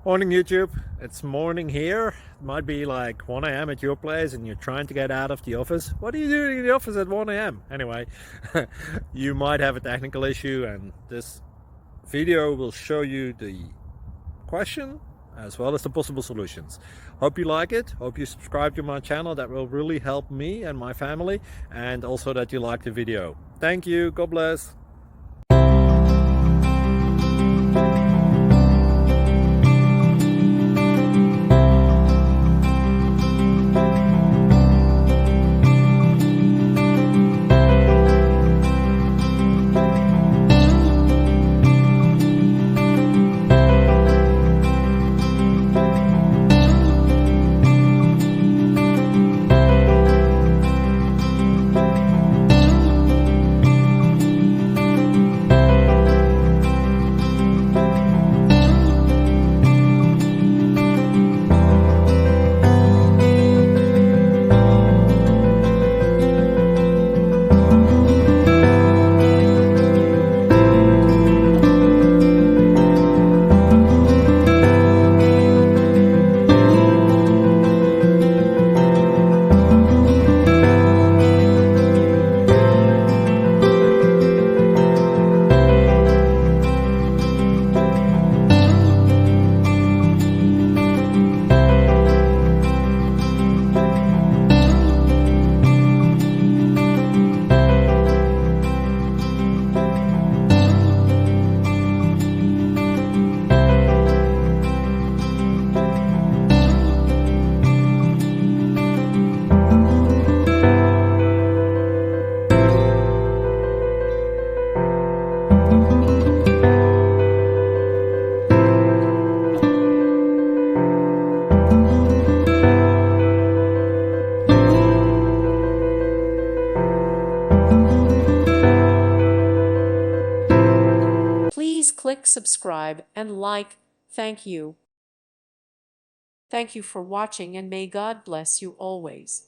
Morning YouTube, it's morning here. It might be like 1 a.m. at your place and you're trying to get out of the office. What are you doing in the office at 1 a.m.? Anyway, you might have a technical issue and this video will show you the question as well as the possible solutions. Hope you like it, hope you subscribe to my channel. That will really help me and my family, and also that you like the video. Thank you, God bless. Please click subscribe and like. Thank you. Thank you for watching, and may God bless you always.